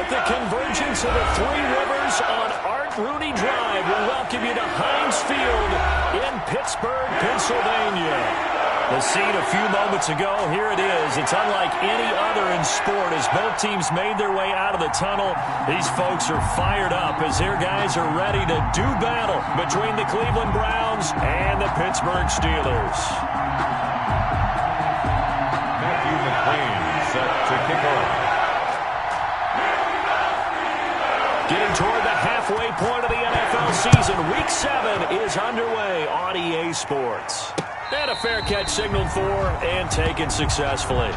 at the convergence of the Three Rivers on Art Rooney Drive. We welcome you to Heinz Field in Pittsburgh, Pennsylvania. The scene a few moments ago, here it is. It's unlike any other in sport as both teams made their way out of the tunnel. These folks are fired up as their guys are ready to do battle between the Cleveland Browns and the Pittsburgh Steelers. Matthew McLean set to kick off. Getting toward the halfway point of the NFL season, Week 7 is underway on EA Sports. And a fair catch signaled for and taken successfully.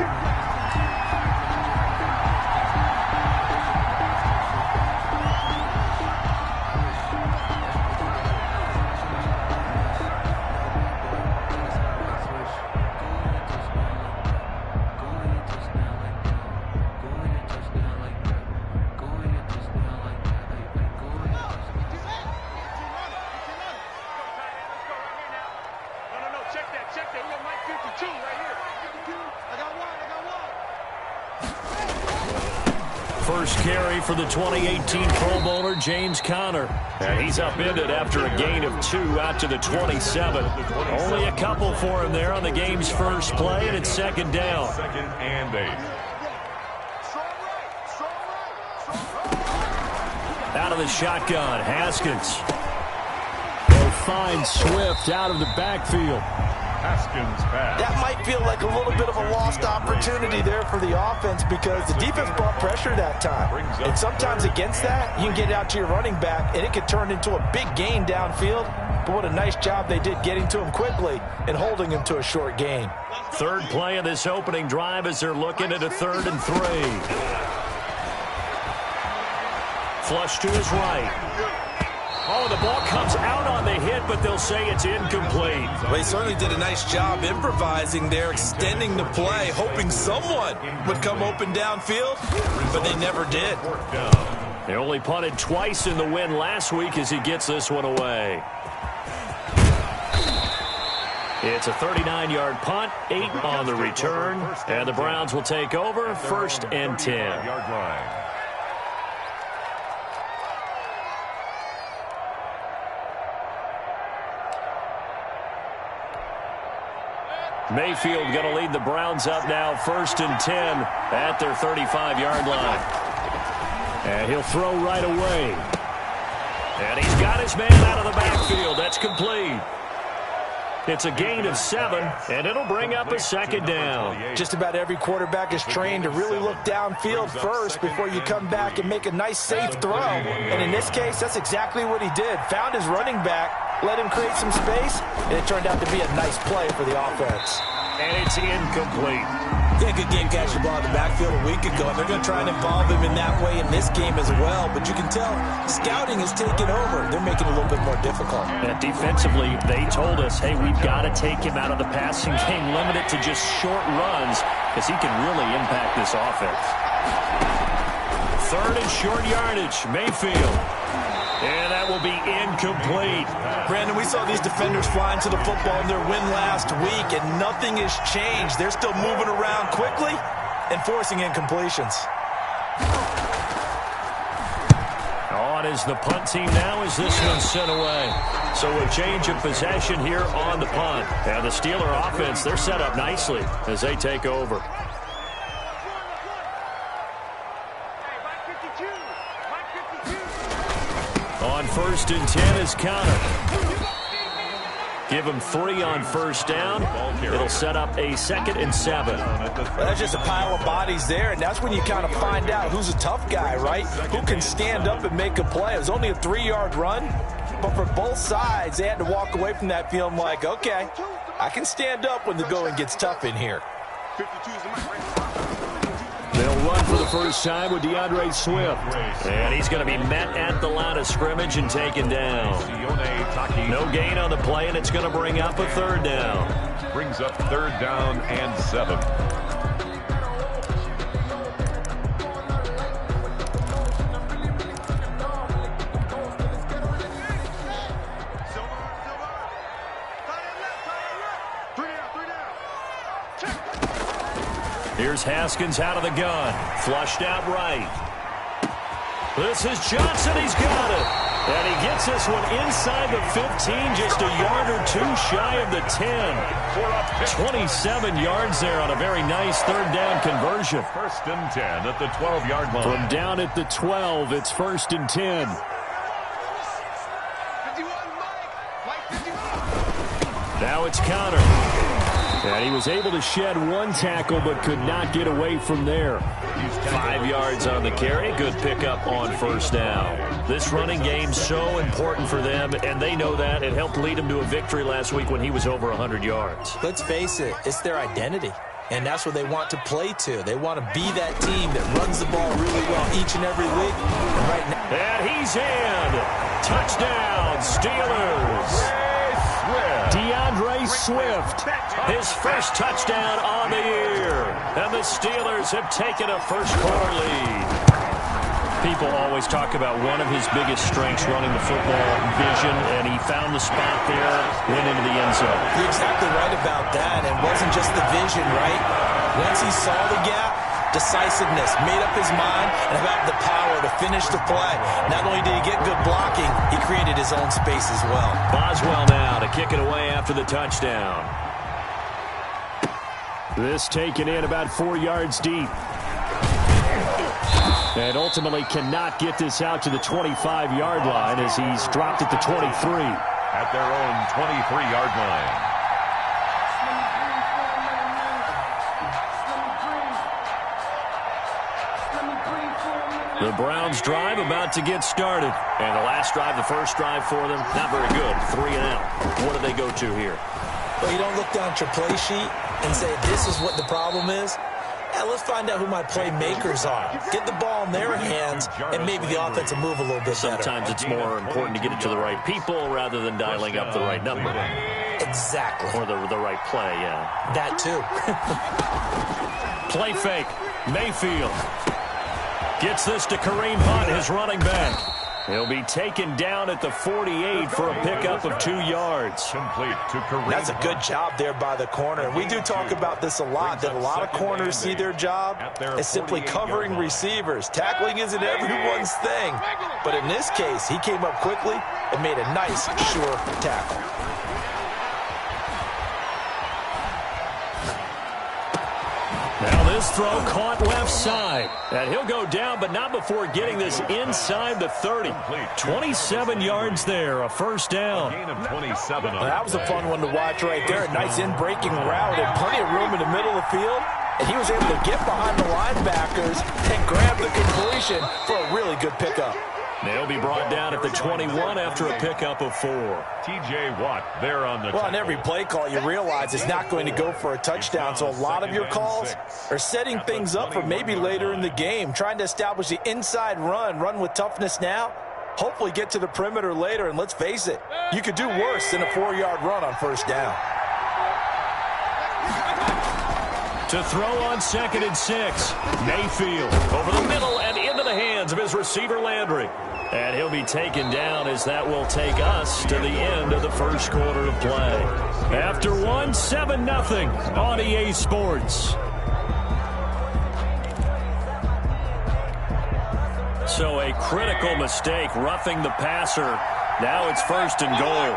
First carry for the 2018 Pro Bowler, James Conner. And he's upended after a gain of 2 out to the 27. Only a couple for him there on the game's first play, and it's second down. Second and 8. Out of the shotgun, Haskins. They'll find Swift out of the backfield. Haskins pass. That might feel like a little bit of a lost opportunity there for the offense because the defense brought pressure that time. And sometimes against that, you can get out to your running back, and it could turn into a big gain downfield. But what a nice job they did getting to him quickly and holding him to a short gain. Third play of this opening drive as they're looking at a 3rd and 3. Flush to his right. Oh, the ball comes out on the hit, but they'll say it's incomplete. Well, he certainly did a nice job improvising there, extending the play, hoping someone would come open downfield, but they never did. They only punted twice in the win last week as he gets this one away. It's a 39-yard punt, 8 on the return, and the Browns will take over 1st and 10. Mayfield going to lead the Browns up now 1st and 10 at their 35-yard line. And he'll throw right away. And he's got his man out of the backfield. That's complete. It's a gain of 7, and it'll bring up a second down. Just about every quarterback is trained to really look downfield first before you come back and make a nice, safe throw. And in this case, that's exactly what he did. Found his running back, let him create some space, and it turned out to be a nice play for the offense. And it's incomplete. Yeah, good game catching the ball in the backfield a week ago. They're going to try and involve him in that way in this game as well. But you can tell scouting is taking over. They're making it a little bit more difficult. And defensively, they told us, hey, we've got to take him out of the passing game, limit it to just short runs, because he can really impact this offense. 3rd and short yardage, Mayfield. And that will be incomplete. Brandon, we saw these defenders flying to the football in their win last week, and nothing has changed. They're still moving around quickly and forcing incompletions. On is the punt team now as this one's sent away. So a change of possession here on the punt. And the Steeler offense, they're set up nicely as they take over. On 1st and 10 is Conner. Give him 3 on 1st down. It'll set up a 2nd and 7. Well, that's just a pile of bodies there, and that's when you kind of find out who's a tough guy, right? Who can stand up and make a play. It was only a 3-yard run, but for both sides, they had to walk away from that feeling like, okay, I can stand up when the going gets tough in here. They'll run for the first time with DeAndre Swift. And he's going to be met at the line of scrimmage and taken down. No gain on the play, and it's going to bring up a 3rd down. Brings up 3rd down and 7. Here's Haskins out of the gun. Flushed out right. This is Johnson. He's got it. And he gets this one inside the 15, just a yard or two shy of the 10. 27 yards there on a very nice third down conversion. First and 10 at the 12-yard line. From down at the 12, it's first and 10. Now it's Connor. And he was able to shed one tackle but could not get away from there. 5 yards on the carry. Good pickup on first down. This running game's so important for them, and they know that. It helped lead them to a victory last week when he was over 100 yards. Let's face it, it's their identity. And that's what they want to play to. They want to be that team that runs the ball really well each and every week. And right now, and he's in. Touchdown, Steelers. DeAndre Swift, his first touchdown on the year. And the Steelers have taken a first-quarter lead. People always talk about one of his biggest strengths running the football, vision, and he found the spot there, went into the end zone. You're exactly right about that. It wasn't just the vision, right? Once he saw the gap, decisiveness, made up his mind, and had the power to finish the play. Not only did he get good blocking, he created his own space as well. Boswell now to kick it away after the touchdown. This taken in about 4 yards deep. And ultimately cannot get this out to the 25-yard line as he's dropped at the 23. At their own 23-yard line. The Browns drive about to get started. And the last drive, the first drive for them, not very good. 3 and out. What do they go to here? Well, you don't look down at your play sheet and say, this is what the problem is. Yeah, let's find out who my playmakers are. Get the ball in their hands, and maybe the offense will move a little bit better. Sometimes it's more important to get it to the right people rather than dialing up the right number. Exactly. Or the right play, yeah. That too. Play fake. Mayfield gets this to Kareem Hunt, his running back. He'll be taken down at the 48 for a pickup of 2 yards. Complete to Kareem. That's a good job there by the corner. And we do talk about this a lot, that a lot of corners see their job as simply covering receivers. Tackling isn't everyone's thing. But in this case, he came up quickly and made a nice, sure tackle. Now this throw caught left side. And he'll go down, but not before getting this inside the 30. 27 yards there, a first down. Gain of 27. Well, that was a fun one to watch right there. A nice in-breaking route and plenty of room in the middle of the field. And he was able to get behind the linebackers and grab the completion for a really good pickup. They'll be brought down at the 21 after a pickup of 4. T.J. Watt there on the Well, on every play call, you realize it's not going to go for a touchdown. So a lot of your calls are setting things up for maybe later in the game, trying to establish the inside run with toughness now, hopefully get to the perimeter later. And let's face it, you could do worse than a 4-yard run on first down. To throw on 2nd and 6. Mayfield over the middle and into the hands of his receiver Landry. And he'll be taken down as that will take us to the end of the first quarter of play. After 1, 7-0 on EA Sports. So a critical mistake, roughing the passer. Now it's 1st and goal.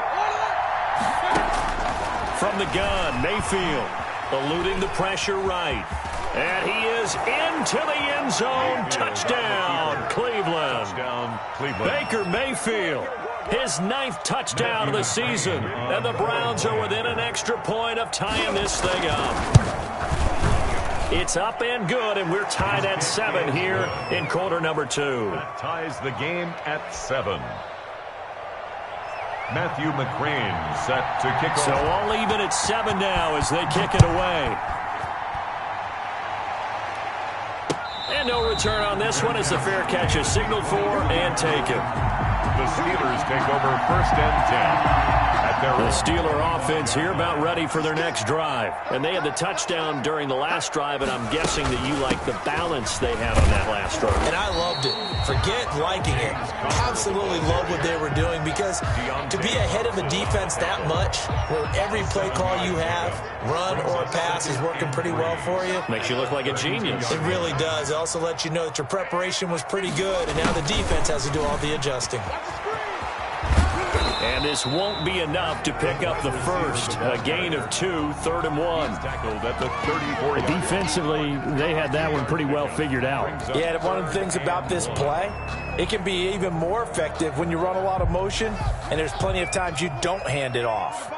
From the gun, Mayfield. Eluding the pressure right. And he is into the end zone. Touchdown, Cleveland. Touchdown, Cleveland. Baker Mayfield, his 9th touchdown of the season. And the Browns are within an extra point of tying this thing up. It's up and good, and we're tied at 7 here in quarter number 2. That ties the game at 7. Matthew McCrane set to kick off. So all even at 7 now as they kick it away. And no return on this one as the fair catch is signaled for and taken. The Steelers take over 1st and 10. The Steeler offense here about ready for their next drive. And they had the touchdown during the last drive, and I'm guessing that you like the balance they had on that last drive. And I loved it. For forget liking it. Absolutely love what they were doing, because to be ahead of a defense that much, where every play call you have, run or pass, is working pretty well for you. Makes you look like a genius. It really does. It also lets you know that your preparation was pretty good, and now the defense has to do all the adjusting. And this won't be enough to pick up the first. A gain of 2, 3rd and 1. Tackled at the 34. Defensively, they had that one pretty well figured out. Yeah, and one of the things about this play, it can be even more effective when you run a lot of motion, and there's plenty of times you don't hand it off.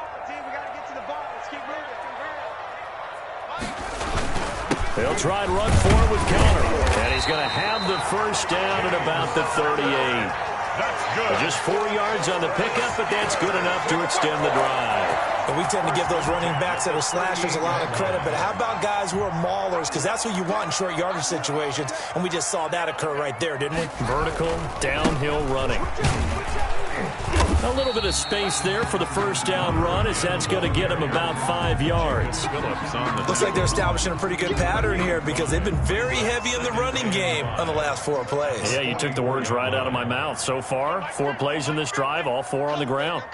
They'll try and run forward with counter. And he's going to have the first down at about the 38. That's good. Just 4 yards on the pickup, but that's good enough to extend the drive. And we tend to give those running backs that are slashers a lot of credit, but how about guys who are maulers? Because that's what you want in short yardage situations, and we just saw that occur right there, didn't we? Vertical, downhill running. A little bit of space there for the first down run, as that's going to get him about 5 yards. Looks like they're establishing a pretty good pattern here, because they've been very heavy in the running game on the last 4 plays. Yeah, you took the words right out of my mouth. So far, 4 plays in this drive, all 4 on the ground.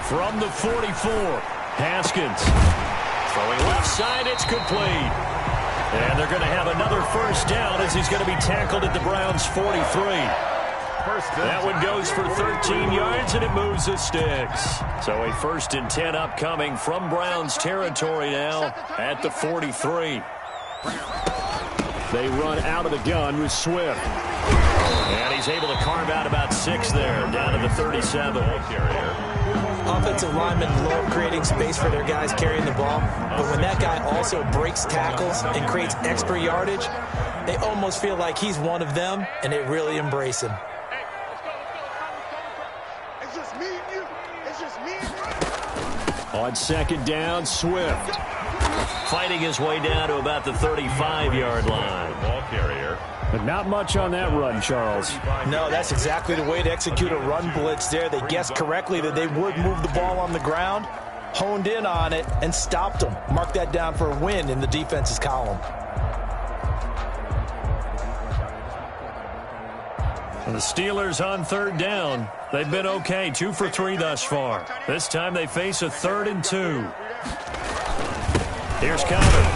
From the 44, Haskins. Throwing left side, it's complete. And they're going to have another first down, as he's going to be tackled at the Browns' 43. That one goes for 13 yards, and it moves the sticks. So a 1st and 10 upcoming from Browns territory now at the 43. They run out of the gun with Swift. And he's able to carve out about 6 there, down to the 37. Offensive linemen love creating space for their guys carrying the ball, but when that guy also breaks tackles and creates extra yardage, they almost feel like he's one of them, and they really embrace him. It's just me and you. It's just me and you. On 2nd down, Swift. Fighting his way down to about the 35-yard line. Ball carrier. But not much on that run, Charles. No, that's exactly the way to execute a run blitz there. They guessed correctly that they would move the ball on the ground, honed in on it, and stopped them. Mark that down for a win in the defense's column. And the Steelers on 3rd down. They've been okay, 2 for 3 thus far. This time they face a 3rd and 2. Here's counter.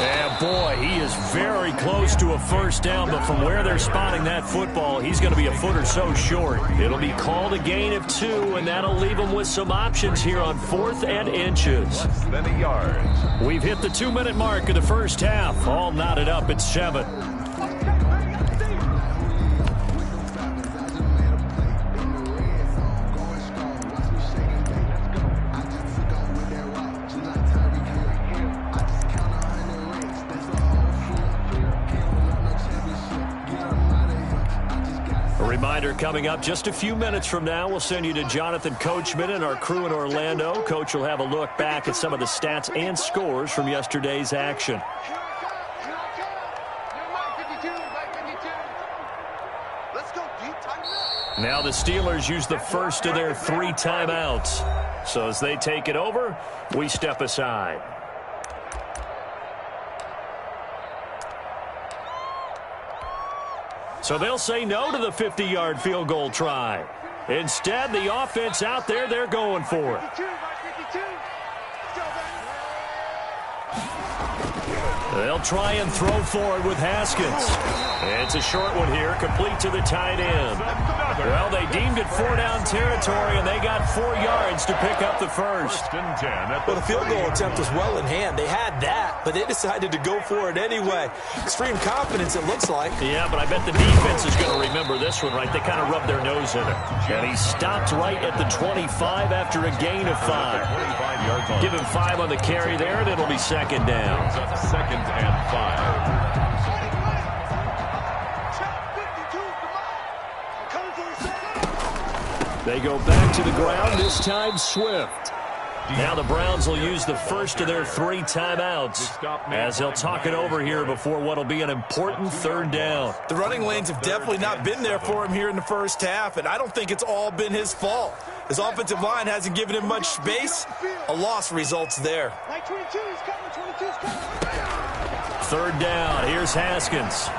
And boy, he is very close to a first down, but from where they're spotting that football, he's going to be a foot or so short. It'll be called a gain of 2, and that'll leave him with some options here on 4th and inches. Less than a yard. We've hit the 2-minute mark of the first half. All knotted up at 7. Reminder coming up just a few minutes from now, we'll send you to Jonathan Coachman and our crew in Orlando. Coach will have a look back at some of the stats and scores from yesterday's action. Now the Steelers use the first of their 3 timeouts. So as they take it over, we step aside. So they'll say no to the 50-yard field goal try. Instead, the offense out there, they're going for it. They'll try and throw forward with Haskins. It's a short one here, complete to the tight end. Well, they deemed it 4-down territory, and they got 4 yards to pick up the first. Well, the field goal attempt was well in hand. They had that, but they decided to go for it anyway. Extreme confidence, it looks like. Yeah, but I bet the defense is going to remember this one, right? They kind of rubbed their nose in it. And he stopped right at the 25 after a gain of 5. Give him 5 on the carry there, and it'll be 2nd down. 2nd and 5. They go back to the ground, this time Swift. Now the Browns will use the first of their 3 timeouts as they'll talk it over here before what will be an important 3rd down. The running lanes have definitely not been there for him here in the first half, and I don't think it's all been his fault. His offensive line hasn't given him much space. A loss results there. 3rd third down. Here's Haskins.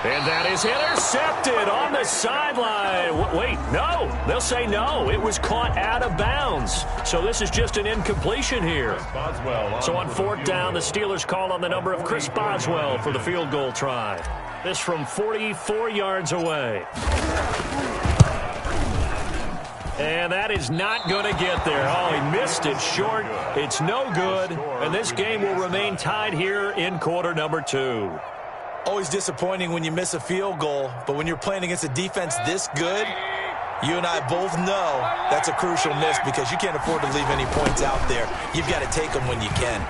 And that is intercepted on the sideline. Wait, no. They'll say no. It was caught out of bounds. So this is just an incompletion here. So on fourth down, the Steelers call on the number of Chris Boswell for the field goal try. This from 44 yards away. And that is not going to get there. Oh, he missed it short. It's no good. And this game will remain tied here in quarter number 2. Always disappointing when you miss a field goal, but when you're playing against a defense this good, you and I both know that's a crucial miss because you can't afford to leave any points out there. You've got to take them when you can.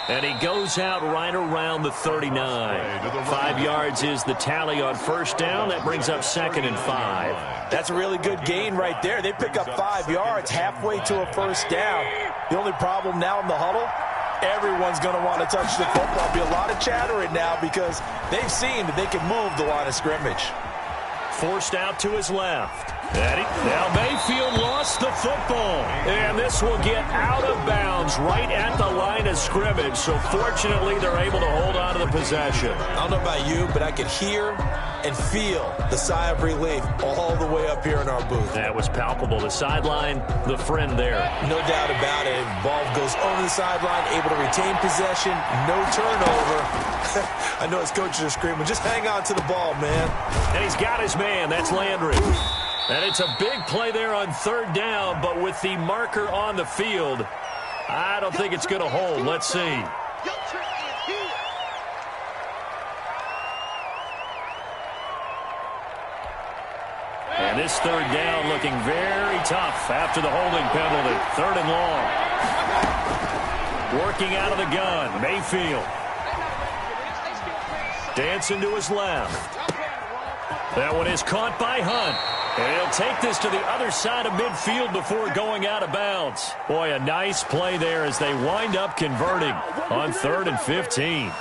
And he goes out right around the 39. 5 yards is the tally on first down. That brings up 2nd and 5. That's a really good gain right there. They pick up 5 yards halfway to a first down. The only problem now in the huddle, everyone's going to want to touch the football. There'll be a lot of chattering now because they've seen that they can move the line of scrimmage. Forced out to his left. Now Mayfield lost the football. And this will get out of bounds right at the line of scrimmage. So fortunately, they're able to hold on to the possession. I don't know about you, but I could hear and feel the sigh of relief all the way up here in our booth. That was palpable. The sideline, the friend there. No doubt about it. Ball goes over the sideline, able to retain possession, no turnover. I know his coaches are screaming, just hang on to the ball, man. And he's got his man. That's Landry. And it's a big play there on third down, but with the marker on the field, I don't think it's going to hold. Let's see. And this third down looking very tough after the holding penalty. 3rd and long. Working out of the gun, Mayfield. Dancing to his left. That one is caught by Hunt. And he'll take this to the other side of midfield before going out of bounds. Boy, a nice play there as they wind up converting on 3rd and 15.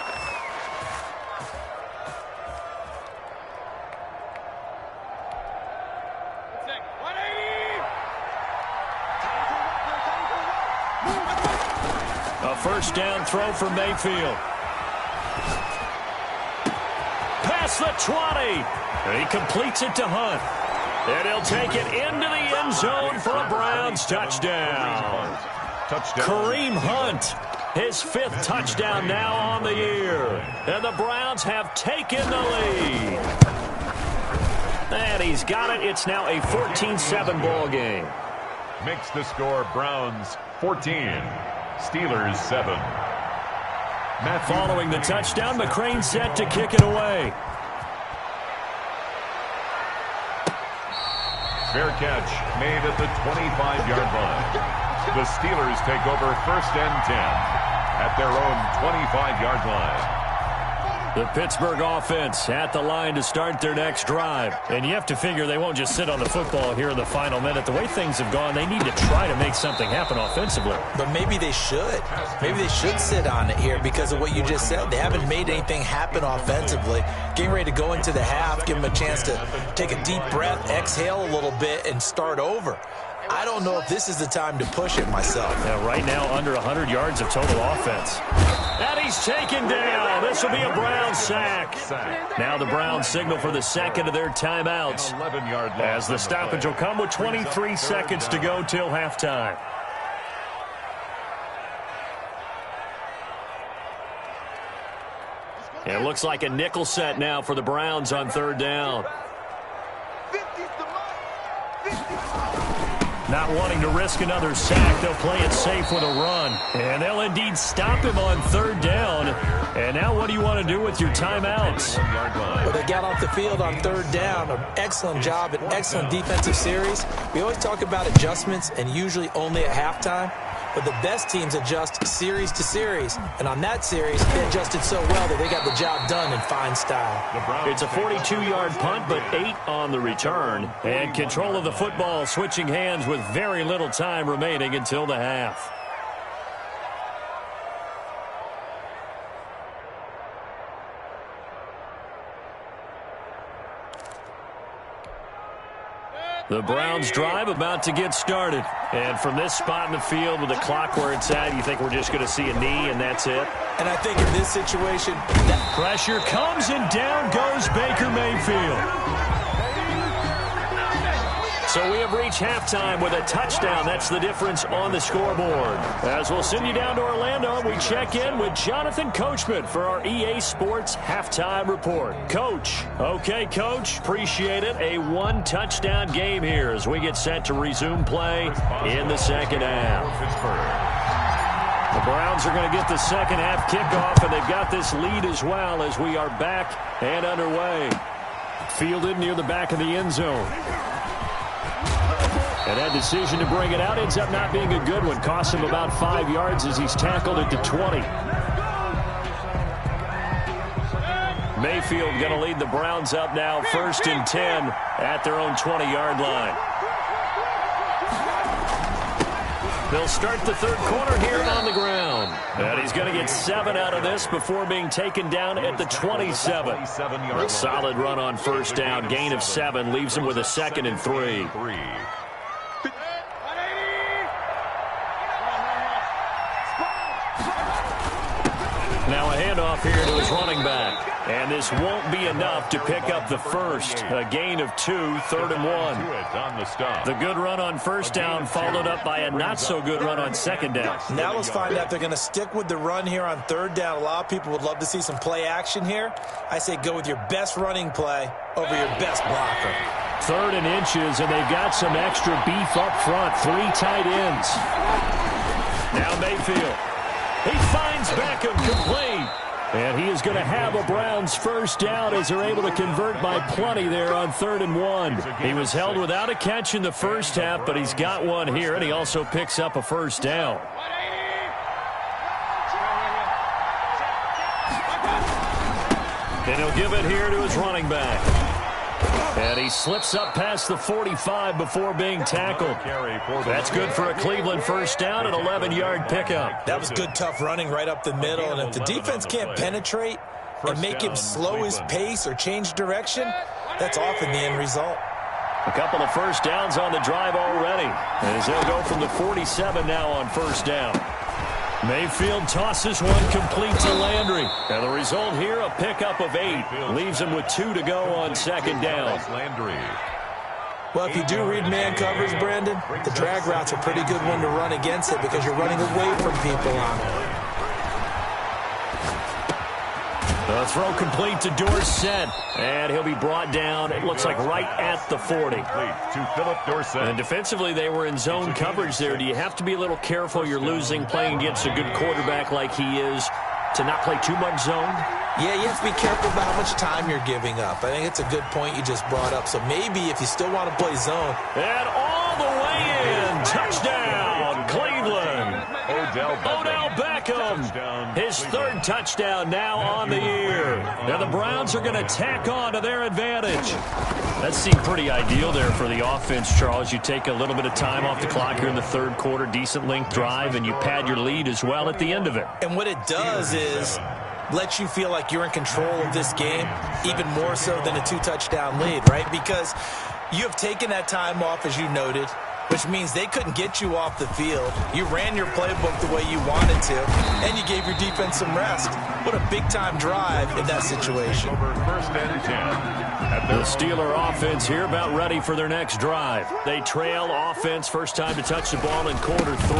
A first down throw for Mayfield. Past the 20. And he completes it to Hunt. And he'll take it into the end zone for a Browns touchdown. Kareem Hunt, his 5th touchdown now on the year. And the Browns have taken the lead. And he's got it. It's now a 14-7 ball game. Makes the score Browns 14, Steelers 7. Following the touchdown, McCrane set to kick it away. Fair catch made at the 25-yard line. The Steelers take over 1st and 10 at their own 25-yard line. The Pittsburgh offense at the line to start their next drive. And you have to figure they won't just sit on the football here in the final minute. The way things have gone, they need to try to make something happen offensively. But maybe they should. Maybe they should sit on it here because of what you just said. They haven't made anything happen offensively. Getting ready to go into the half, give them a chance to take a deep breath, exhale a little bit, and start over. I don't know if this is the time to push it myself. Yeah, right now, under 100 yards of total offense. And he's taken down. This will be a Browns sack. Now the Browns signal for the second of their timeouts as the stoppage will come with 23 seconds to go till halftime. It looks like a nickel set now for the Browns on third down. Not wanting to risk another sack, they'll play it safe with a run. And they'll indeed stop him on third down. And now what do you want to do with your timeouts? Well, they got off the field on third down. An excellent job, an excellent defensive series. We always talk about adjustments and usually only at halftime. But the best teams adjust series to series. And on that series, they adjusted so well that they got the job done in fine style. It's a 42-yard punt, but 8 on the return. And control of the football switching hands with very little time remaining until the half. The Browns drive about to get started. And from this spot in the field with the clock where it's at, you think we're just going to see a knee and that's it? And I think in this situation, that pressure comes and down goes Baker Mayfield. So we have reached halftime with a touchdown. That's the difference on the scoreboard. As we'll send you down to Orlando, we check in with Jonathan Coachman for our EA Sports Halftime Report. Coach. Okay, Coach. Appreciate it. A one-touchdown game here as we get set to resume play in the second half. The Browns are going to get the second half kickoff, and they've got this lead as well as we are back and underway. Fielded near the back of the end zone. And that decision to bring it out ends up not being a good one. Costs him about 5 yards as he's tackled at the 20. Mayfield going to lead the Browns up now, 1st and 10 at their own 20-yard line. They'll start the third quarter here on the ground. And he's going to get 7 out of this before being taken down at the 27. A solid run on first down. Gain of 7 leaves him with a 2nd and 3. Now a handoff here to his running back. And this won't be enough to pick up the first. A gain of 2, 3rd and 1. The good run on first down followed up by a not-so-good run on second down. Now let's find out they're going to stick with the run here on third down. A lot of people would love to see some play action here. I say go with your best running play over your best blocker. 3rd and inches, and they've got some extra beef up front. 3 tight ends. Now Mayfield. He finds Beckham complete. And he is going to have a Browns first down as they're able to convert by plenty there on 3rd and 1. He was held without a catch in the first half, but he's got one here, and he also picks up a first down. And he'll give it here to his running back. And he slips up past the 45 before being tackled. That's good for a Cleveland first down, an 11-yard pickup. That was good, tough running right up the middle. And if the defense can't penetrate and make him slow his pace or change direction, that's often the end result. A couple of first downs on the drive already, as they'll go from the 47 now on first down. Mayfield tosses one complete to Landry. And the result here, a pickup of 8. Leaves him with 2 to go on second down. Well, if you do read man covers, Brandon, the drag route's a pretty good one to run against it because you're running away from people on it. The throw complete to Dorsett, and he'll be brought down, it looks like right at the 40. To Philip Dorsett. And defensively, they were in zone coverage there. Do you have to be a little careful? You're losing, playing against a good quarterback like he is, to not play too much zone? Yeah, you have to be careful about how much time you're giving up. I think it's a good point you just brought up. So maybe if you still want to play zone. And all the way in, touchdown, Cleveland. Odell Beckham, his 3rd touchdown now on the year. Now the Browns are going to tack on to their advantage. That seemed pretty ideal there for the offense, Charles. You take a little bit of time off the clock here in the third quarter, decent length drive, and you pad your lead as well at the end of it. And what it does is let you feel like you're in control of this game, even more so than a 2-touchdown lead, right? Because you have taken that time off, as you noted, which means they couldn't get you off the field. You ran your playbook the way you wanted to, and you gave your defense some rest. What a big-time drive in that situation. The Steeler offense here about ready for their next drive. They trail offense, first time to touch the ball in quarter 3,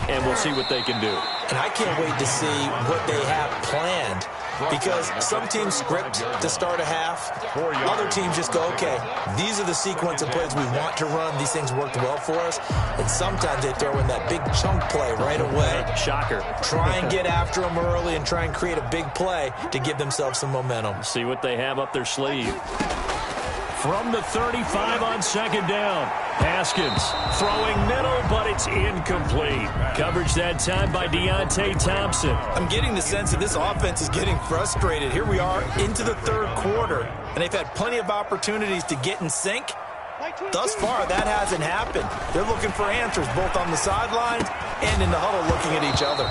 and we'll see what they can do. And I can't wait to see what they have planned, because some teams script to start a half. Other teams just go, okay, these are the sequence of plays we want to run. These things worked well for us. And sometimes they throw in that big chunk play right away. Shocker. Try and get after them early and try and create a big play to give themselves some momentum. See what they have up their sleeve. From the 35 on second down. Haskins throwing middle, but it's incomplete. Coverage that time by Deontay Thompson. I'm getting the sense that this offense is getting frustrated. Here we are into the third quarter, and they've had plenty of opportunities to get in sync. Thus far, that hasn't happened. They're looking for answers both on the sidelines and in the huddle looking at each other.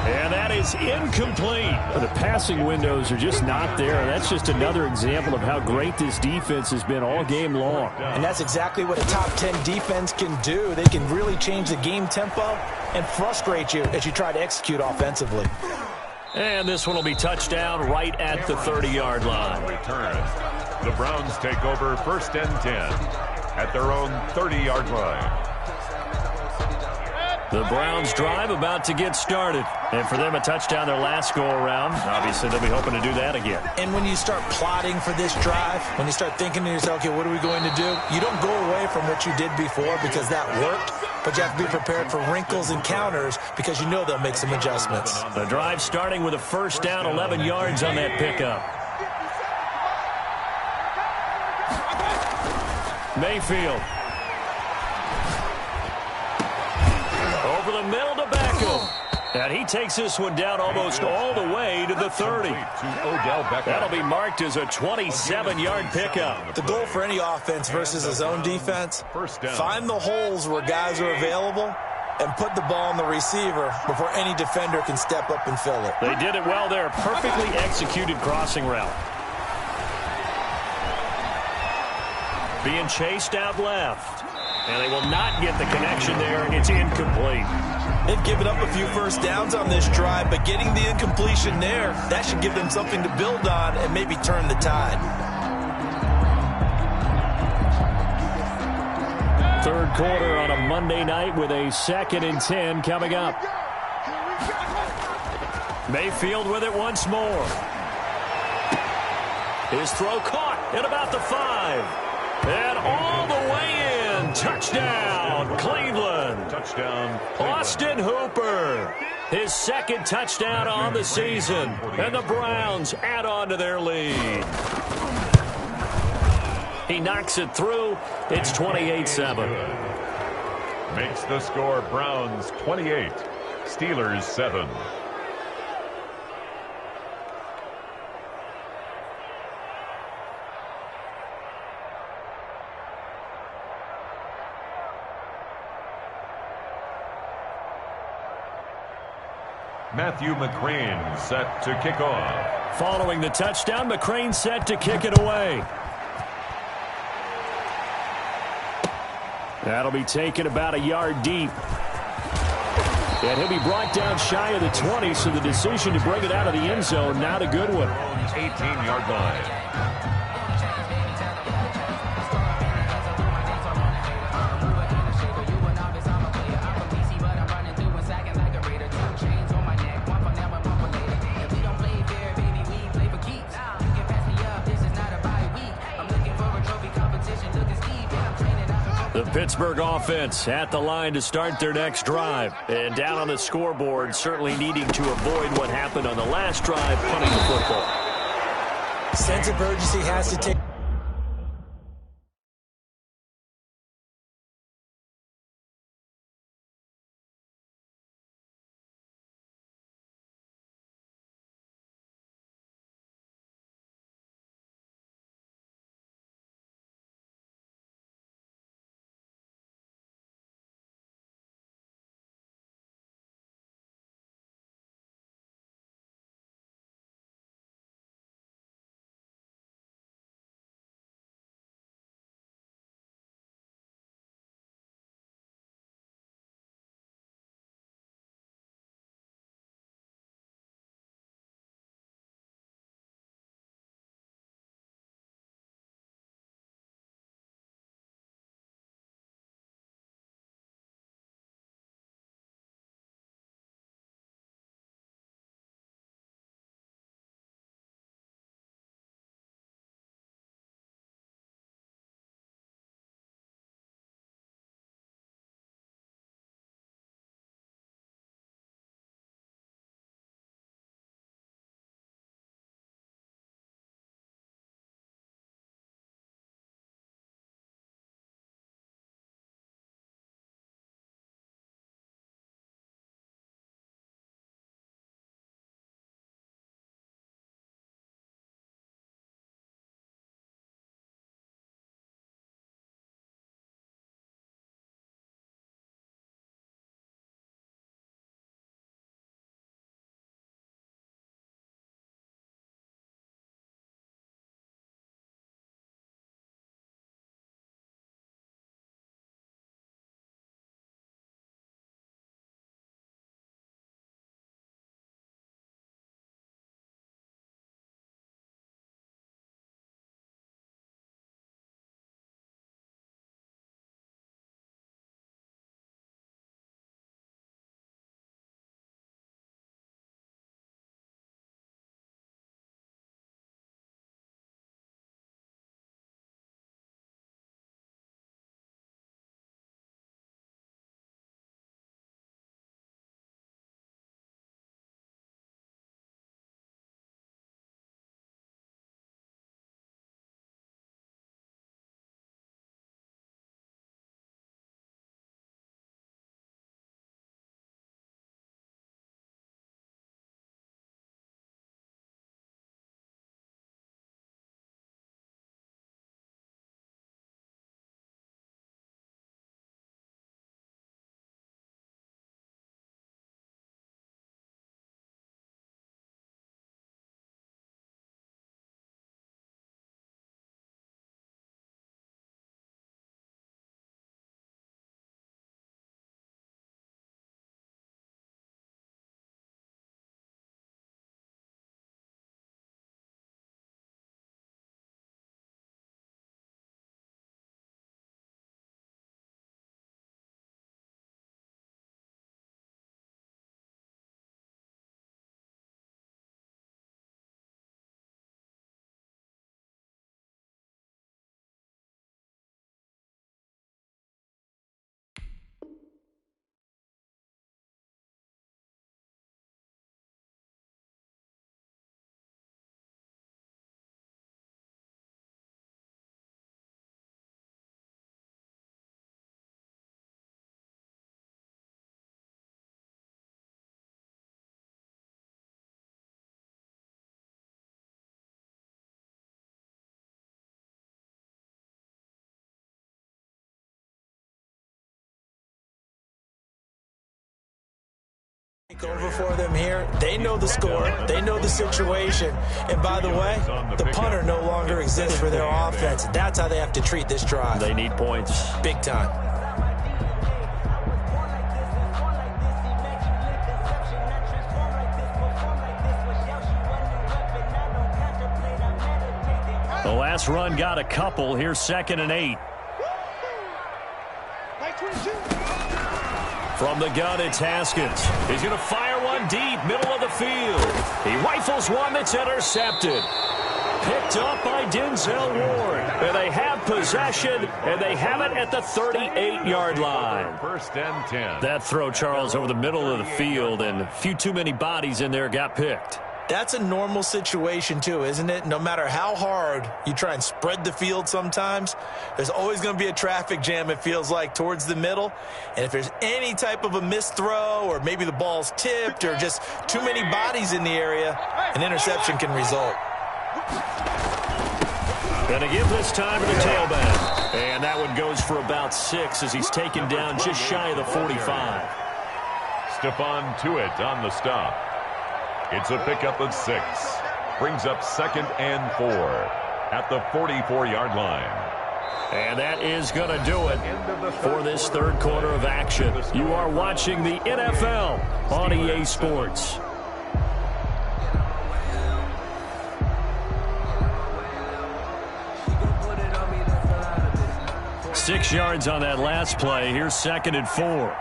And that is incomplete. The passing windows are just not there. That's just another example of how great this defense has been all game long. And that's exactly what a top 10 defense can do. They can really change the game tempo and frustrate you as you try to execute offensively. And this one will be touchdown right at the 30-yard line. Return. The Browns take over 1st and 10 at their own 30-yard line. The Browns drive about to get started. And for them, a touchdown their last go-around. Obviously, they'll be hoping to do that again. And when you start plotting for this drive, when you start thinking to yourself, okay, what are we going to do? You don't go away from what you did before because that worked, but you have to be prepared for wrinkles and counters because you know they'll make some adjustments. The drive starting with a 1st down, 11 yards on that pickup. Mayfield. Over the middle to Beckham. And he takes this one down almost all the way to the 30. That'll be marked as a 27-yard pickup. The goal for any offense versus his own defense, find the holes where guys are available and put the ball on the receiver before any defender can step up and fill it. They did it well there. Perfectly executed crossing route. Being chased out left. And they will not get the connection there. It's incomplete. They've given up a few 1st downs on this drive, but getting the incompletion there, that should give them something to build on and maybe turn the tide. 3rd quarter on a Monday night with a 2nd and 10 coming up. Mayfield with it once more. His throw caught at about the 5. And all the way in. Touchdown, Cleveland. Touchdown, Austin Hooper. His 2nd touchdown on the season. And the Browns add on to their lead. He knocks it through. It's 28-7. Makes the score Browns 28, Steelers 7. Matthew McCrane set to kick off. Following the touchdown, McCrane set to kick it away. That'll be taken about a yard deep. And he'll be brought down shy of the 20, so the decision to bring it out of the end zone, not a good one. 18-yard line. The Pittsburgh offense at the line to start their next drive. And down on the scoreboard, certainly needing to avoid what happened on the last drive, punting the football. Sense of urgency has to take take over for them here. They know the score. They know the situation. And by the way, the punter no longer exists for their offense. That's how they have to treat this drive. They need points. Big time. The last run got a couple. Here's 2nd and 8. From the gun, it's Haskins. He's going to fire one deep, middle of the field. He rifles one that's intercepted. Picked up by Denzel Ward. And they have possession, and they have it at the 38-yard line. 1st and 10. That throw, Charles, over the middle of the field, and a few too many bodies in there got picked. That's a normal situation, too, isn't it? No matter how hard you try and spread the field sometimes, there's always going to be a traffic jam, it feels like, towards the middle. And if there's any type of a missed throw or maybe the ball's tipped or just too many bodies in the area, an interception can result. Going to give this time to the tailback. And that one goes for about 6 as he's taken down just shy of the 45. Stephon Tuitt on the stop. It's a pickup of 6. Brings up 2nd and 4 at the 44-yard line. And that is going to do it for this third quarter of action. You are watching the NFL on EA Sports. Six yards on that last play. Here's 2nd and 4.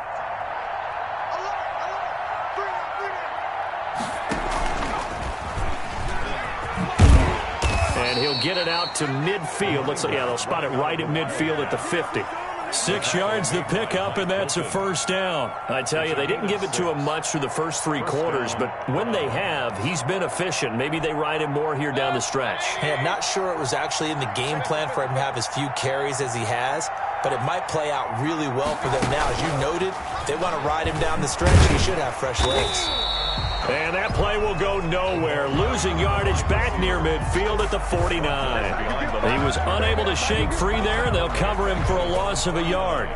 And he'll get it out to midfield. Looks like, yeah, they'll spot it right at midfield at the 50. 6 yards the pickup, and that's a first down. I tell you, they didn't give it to him much through the first 3 quarters, but when they have, he's been efficient. Maybe they ride him more here down the stretch. Hey, I'm not sure it was actually in the game plan for him to have as few carries as he has, but it might play out really well for them now. As you noted, they want to ride him down the stretch. He should have fresh legs. And that play will go nowhere. Losing yardage back near midfield at the 49. He was unable to shake free there, and they'll cover him for a loss of a yard.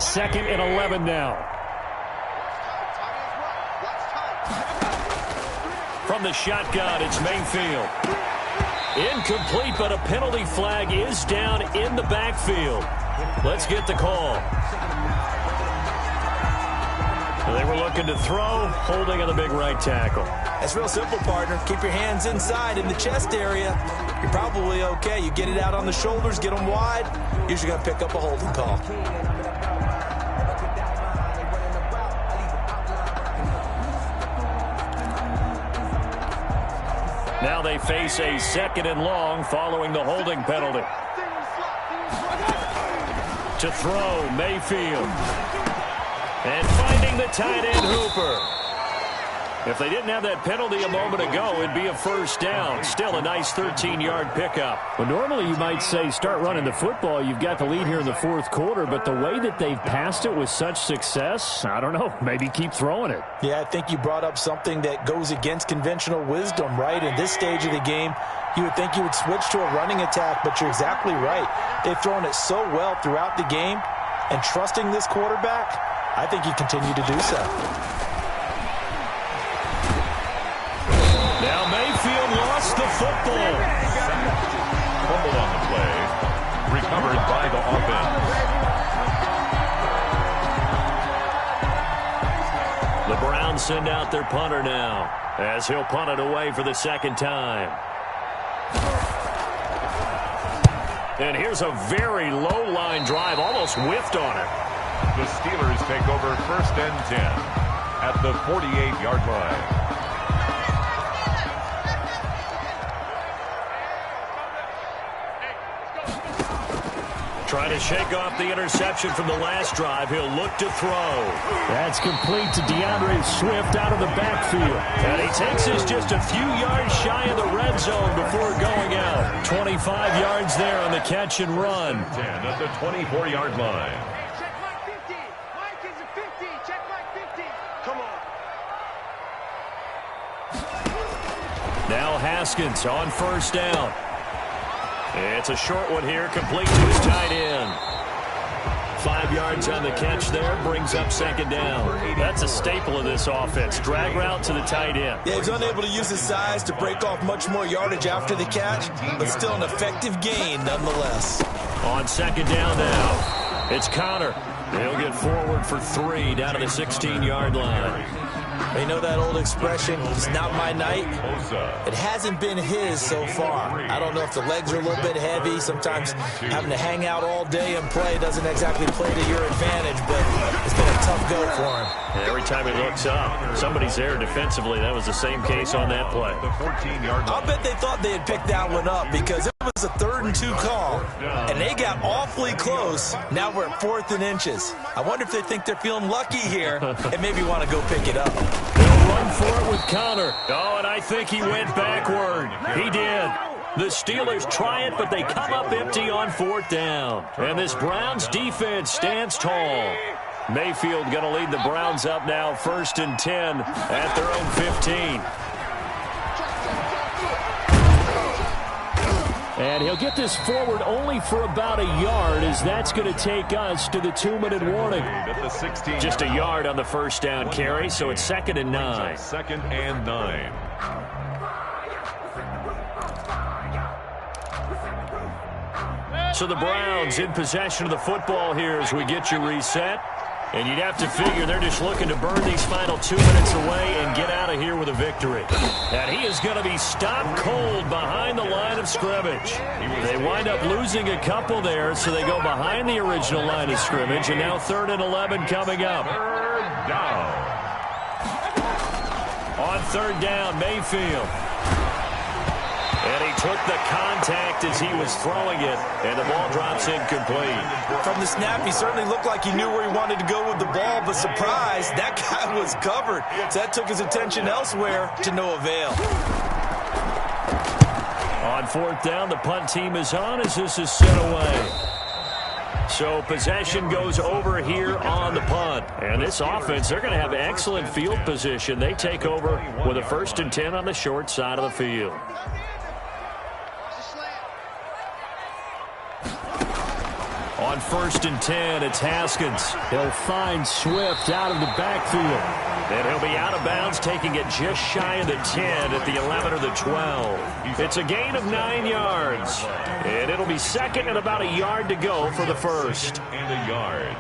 Second and 11 now. From the shotgun, it's Mayfield. Incomplete, but a penalty flag is down in the backfield. Let's get the call. They were looking to throw, holding on the big right tackle. That's real simple, partner. Keep your hands inside in the chest area. You're probably okay. You get it out on the shoulders, get them wide. Usually going to pick up a holding call. Now they face a 2nd and long following the holding penalty. To throw, Mayfield. And finding the tight end, Hooper. If they didn't have that penalty a moment ago, it'd be a first down. Still a nice 13-yard pickup. Well, normally you might say start running the football. You've got the lead here in the 4th quarter, but the way that they've passed it with such success, I don't know, maybe keep throwing it. Yeah, I think you brought up something that goes against conventional wisdom, right? In this stage of the game, you would think you would switch to a running attack, but you're exactly right. They've thrown it so well throughout the game, and trusting this quarterback, I think you continue to do so. Now Mayfield lost the football. Fumbled on the play. Recovered by the offense. The Browns send out their punter now, as he'll punt it away for the 2nd time. And here's a very low-line drive, almost whiffed on it. The Steelers take over 1st and 10 at the 48-yard line. Trying to shake off the interception from the last drive. He'll look to throw. That's complete to DeAndre Swift out of the backfield. And he takes us just a few yards shy of the red zone before going out. 25 yards there on the catch and run. 10 at the 24-yard line. Check Mike 50. Mike is a 50. Check Mike 50. Come on. Now Haskins on first down. It's a short one here, complete to his tight end. 5 yards on the catch there, brings up second down. That's a staple of this offense. Drag route to the tight end. Yeah, he's unable to use his size to break off much more yardage after the catch, but still an effective gain nonetheless. On second down now, it's Connor. He'll get forward for 3 down to the 16-yard line. You know that old expression, it's not my night? It hasn't been his so far. I don't know if the legs are a little bit heavy. Sometimes having to hang out all day and play doesn't exactly play to your advantage, but it's been a tough go for him. And every time he looks up, somebody's there defensively. That was the same case on that play. I'll bet they thought they had picked that one up because it was a 3rd and 2 call, and they got awfully close. Now we're at 4th and inches. I wonder if they think they're feeling lucky here and maybe want to go pick it up. They'll run for it with Connor. Oh, and I think he went backward. He did. The Steelers try it, but they come up empty on 4th down. And this Browns defense stands tall. Mayfield going to lead the Browns up now, 1st and 10 at their own 15. And he'll get this forward only for about a yard, as that's going to take us to the 2-minute warning. Just a yard on the first down carry, so it's 2nd and 9. 2nd and 9. So the Browns in possession of the football here as we get you reset. And you'd have to figure they're just looking to burn these final 2 minutes away and get out of here with a victory. And he is going to be stopped cold behind the line of scrimmage. They wind up losing a couple there, so they go behind the original line of scrimmage, and now 3rd and 11 coming up. 3rd down. On 3rd down, Mayfield. And he took the contact as he was throwing it, and the ball drops incomplete. From the snap, he certainly looked like he knew where he wanted to go with the ball, but surprise, that guy was covered. So that took his attention elsewhere to no avail. On 4th down, the punt team is on as this is set away. So possession goes over here on the punt. And this offense, they're going to have excellent field position. They take over with a 1st and 10 on the short side of the field. On 1st and 10, it's Haskins. He'll find Swift out of the backfield. And he'll be out of bounds, taking it just shy of the 10 at the 11 or the 12. It's a gain of 9 yards. And it'll be 2nd and about a yard to go for the 1st. And a yard.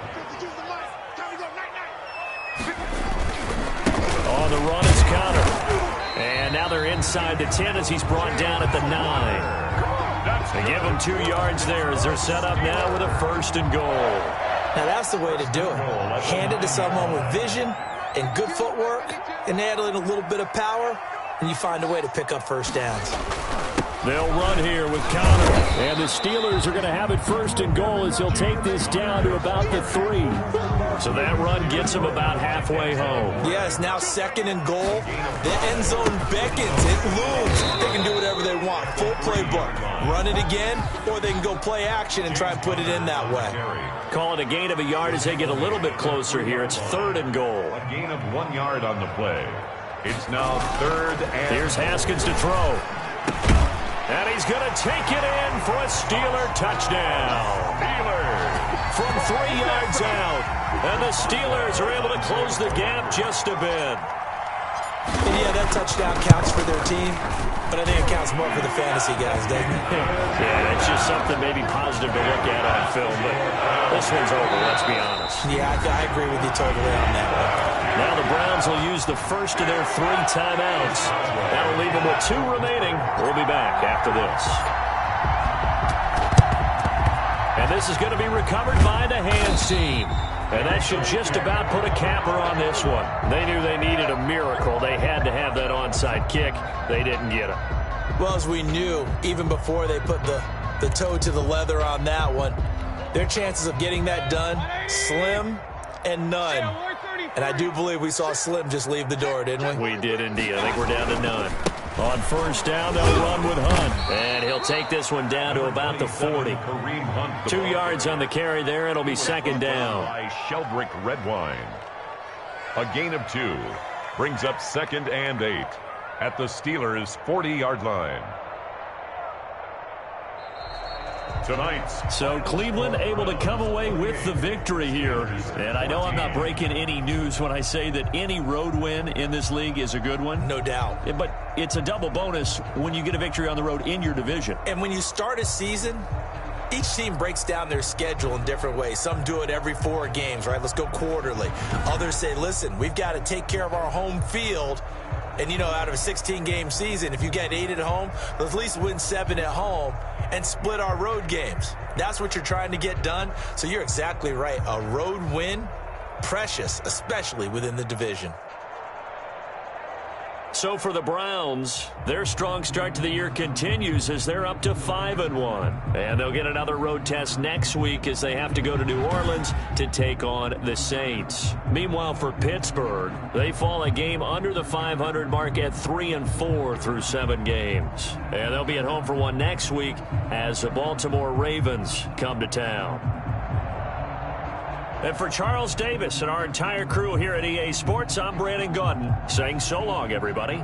On the run, it's Connor. And now they're inside the 10 as he's brought down at the 9. They give him 2 yards there as they're set up now with a 1st and goal. Now that's the way to do it. Hand it to someone with vision and good footwork, and add in a little bit of power, and you find a way to pick up 1st downs. They'll run here with Connor. And the Steelers are going to have it 1st and goal as he'll take this down to about the 3. So that run gets him about halfway home. Yes, now 2nd and goal. The end zone beckons. It looms. They can do whatever they want. Full playbook. Run it again, or they can go play action and try and put it in that way. Call it a gain of a yard as they get a little bit closer here. It's 3rd and goal. A gain of 1 yard on the play. It's now 3rd and... Here's Haskins to throw. And he's going to take it in for a Steeler touchdown. Steelers from 3 yards out. And the Steelers are able to close the gap just a bit. And yeah, that touchdown counts for their team, but I think it counts more for the fantasy guys, doesn't it? Yeah, that's just something maybe positive to look at on film, but this one's over, let's be honest. Yeah, I agree with you totally on that one. Now the Browns will use the first of their 3 timeouts. That'll leave them with 2 remaining. We'll be back after this. And this is going to be recovered by the hands team. And that should just about put a capper on this one. They knew they needed a miracle. They had to have that onside kick. They didn't get it. Well, as we knew, even before they put the toe to the leather on that one, their chances of getting that done, slim and none. And I do believe we saw Slim just leave the door, didn't we? We did indeed. I think we're down to none. On 1st down, they'll run with Hunt. And he'll take this one down to about the 40. 2 yards on the carry there. It'll be 2nd down. By Sheldrick Redwine. A gain of 2. Brings up 2nd and 8. at the Steelers' 40-yard line. So Cleveland able to come away with the victory here. And I know I'm not breaking any news when I say that any road win in this league is a good one. No doubt. But it's a double bonus when you get a victory on the road in your division. And when you start a season, each team breaks down their schedule in different ways. Some do it every 4 games, right? Let's go quarterly. Others say, listen, we've got to take care of our home field. And, you know, out of a 16-game season, if you get 8 at home, let's at least win 7 at home and split our road games. That's what you're trying to get done. So you're exactly right. A road win, precious, especially within the division. So for the Browns, their strong start to the year continues as they're up to 5-1. And they'll get another road test next week as they have to go to New Orleans to take on the Saints. Meanwhile, for Pittsburgh, they fall a game under the 500 mark at 3-4 through 7 games. And they'll be at home for one next week as the Baltimore Ravens come to town. And for Charles Davis and our entire crew here at EA Sports, I'm Brandon Gaudin saying so long, everybody.